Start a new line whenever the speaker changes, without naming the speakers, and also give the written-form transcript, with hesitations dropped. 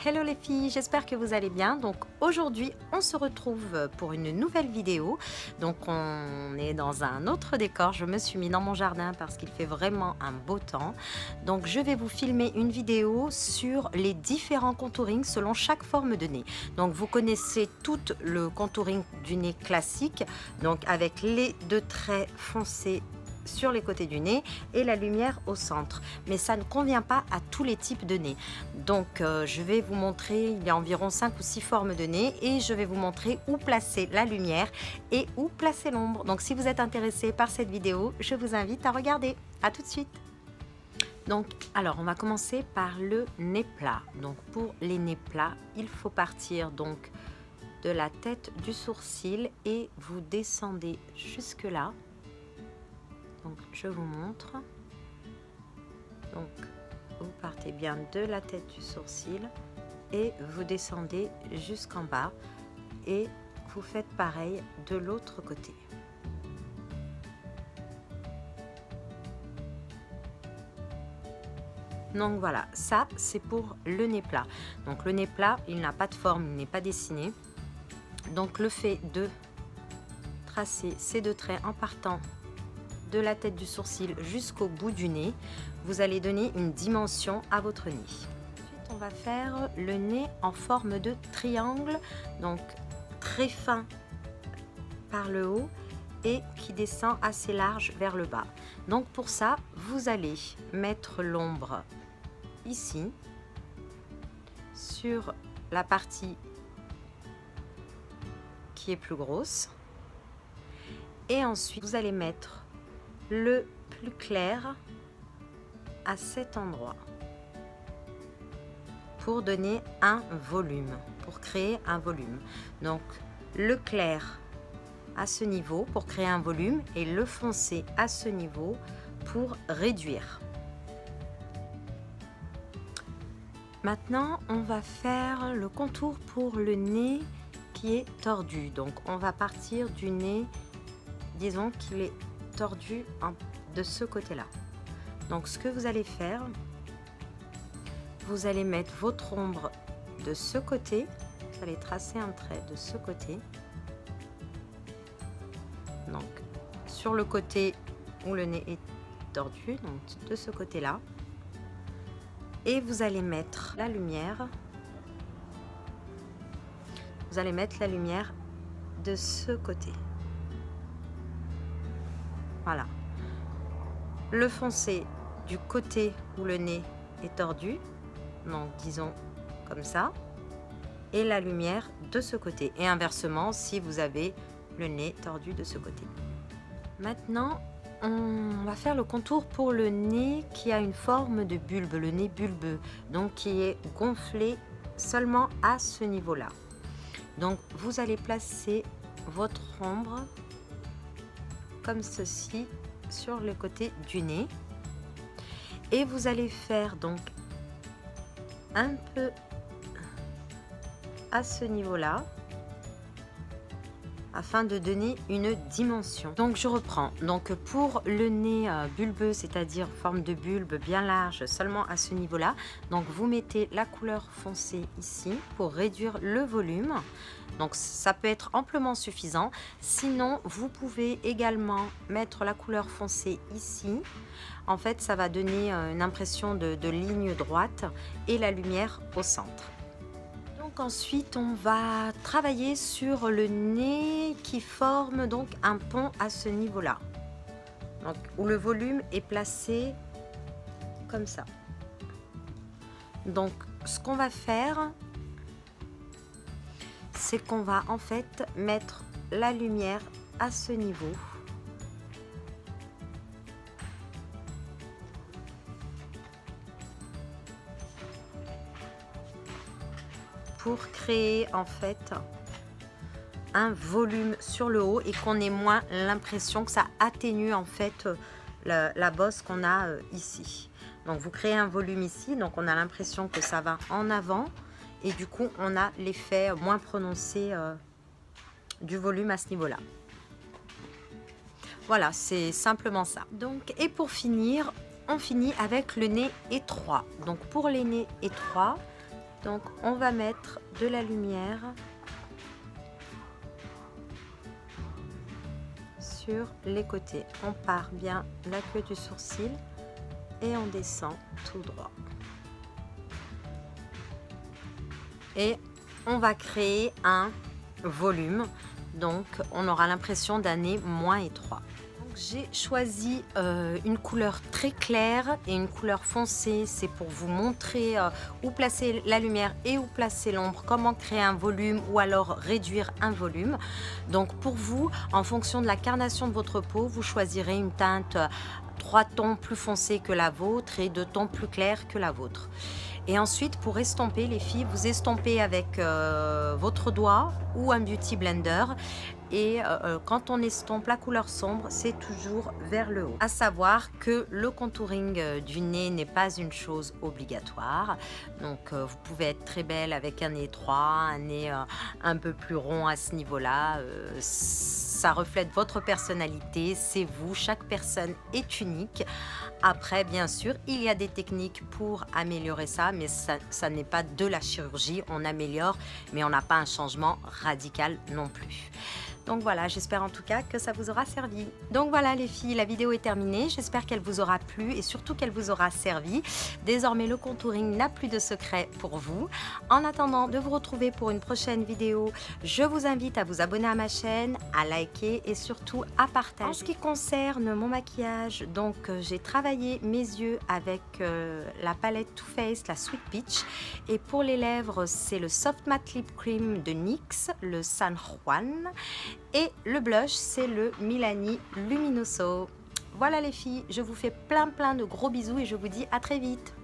Hello les filles, j'espère que vous allez bien. Donc aujourd'hui on se retrouve pour une nouvelle vidéo. Donc on est dans un autre décor, je me suis mis dans mon jardin parce qu'il fait vraiment un beau temps. Donc je vais vous filmer une vidéo sur les différents contourings selon chaque forme de nez. Donc vous connaissez tout le contouring du nez classique, donc avec les deux traits foncés sur les côtés du nez et la lumière au centre, mais ça ne convient pas à tous les types de nez. Donc je vais vous montrer, il y a environ 5 ou 6 formes de nez et je vais vous montrer où placer la lumière et où placer l'ombre. Donc si vous êtes intéressé par cette vidéo, je vous invite à regarder. À tout de suite. Donc alors on va commencer par le nez plat. Donc pour les nez plats, il faut partir donc de la tête du sourcil et vous descendez jusque là. Donc je vous montre. Donc vous partez bien de la tête du sourcil et vous descendez jusqu'en bas et vous faites pareil de l'autre côté. Donc voilà, ça c'est pour le nez plat. Donc le nez plat, il n'a pas de forme, il n'est pas dessiné. Donc le fait de tracer ces deux traits en partant de la tête du sourcil jusqu'au bout du nez, vous allez donner une dimension à votre nez. Ensuite, on va faire le nez en forme de triangle, donc très fin par le haut et qui descend assez large vers le bas. Donc pour ça, vous allez mettre l'ombre ici, sur la partie qui est plus grosse. Et ensuite, vous allez mettre le plus clair à cet endroit pour donner un volume, pour créer un volume. Donc le clair à ce niveau pour créer un volume et le foncé à ce niveau pour réduire. Maintenant on va faire le contour pour le nez qui est tordu. Donc on va partir du nez, disons qu'il est tordu de ce côté là. Donc ce que vous allez faire, vous allez mettre votre ombre de ce côté, vous allez tracer un trait de ce côté, donc sur le côté où le nez est tordu, donc de ce côté là, et vous allez mettre la lumière, vous allez mettre la lumière de ce côté. Voilà, le foncé du côté où le nez est tordu, donc disons comme ça, et la lumière de ce côté, et inversement si vous avez le nez tordu de ce côté. Maintenant on va faire le contour pour le nez qui a une forme de bulbe, le nez bulbeux, donc qui est gonflé seulement à ce niveau là. Donc vous allez placer votre ombre comme ceci sur le côté du nez et vous allez faire donc un peu à ce niveau là afin de donner une dimension. Donc je reprends, donc pour le nez bulbeux, c'est-à-dire forme de bulbe bien large seulement à ce niveau là, donc vous mettez la couleur foncée ici pour réduire le volume. Donc ça peut être amplement suffisant, sinon vous pouvez également mettre la couleur foncée ici. En fait ça va donner une impression de ligne droite et la lumière au centre. Donc ensuite on va travailler sur le nez qui forme donc un pont à ce niveau là, donc où le volume est placé comme ça. Donc ce qu'on va faire, c'est qu'on va en fait mettre la lumière à ce niveau pour créer en fait un volume sur le haut et qu'on ait moins l'impression que ça atténue en fait la bosse qu'on a ici. Donc vous créez un volume ici, donc on a l'impression que ça va en avant et du coup on a l'effet moins prononcé du volume à ce niveau là. Voilà, c'est simplement ça. Donc et pour finir, on finit avec le nez étroit. Donc pour les nez étroits, Donc on va mettre de la lumière sur les côtés. On part bien la queue du sourcil et on descend tout droit. Et on va créer un volume, donc on aura l'impression d'un nez moins étroit. J'ai choisi une couleur très claire et une couleur foncée. C'est pour vous montrer où placer la lumière et où placer l'ombre, comment créer un volume ou alors réduire un volume. Donc pour vous, en fonction de la carnation de votre peau, vous choisirez une teinte 3 tons plus foncés que la vôtre et 2 tons plus clairs que la vôtre. Et ensuite, pour estomper, les filles, vous estompez avec votre doigt ou un beauty blender. Et quand on estompe la couleur sombre, c'est toujours vers le haut. À savoir que le contouring du nez n'est pas une chose obligatoire. Donc vous pouvez être très belle avec un nez étroit, un nez un peu plus rond à ce niveau-là. Ça reflète votre personnalité, c'est vous, chaque personne est unique. Après, bien sûr, il y a des techniques pour améliorer ça, mais ça n'est pas de la chirurgie, on améliore, mais on n'a pas un changement radical non plus. Donc voilà, j'espère en tout cas que ça vous aura servi. Donc voilà les filles, la vidéo est terminée. J'espère qu'elle vous aura plu et surtout qu'elle vous aura servi. Désormais, le contouring n'a plus de secret pour vous. En attendant de vous retrouver pour une prochaine vidéo, je vous invite à vous abonner à ma chaîne, à liker et surtout à partager. En ce qui concerne mon maquillage, donc j'ai travaillé mes yeux avec la palette Too Faced, la Sweet Peach. Et pour les lèvres, c'est le Soft Matte Lip Cream de NYX, le San Juan. Et le blush, c'est le Milani Luminoso. Voilà les filles, je vous fais plein de gros bisous et je vous dis à très vite.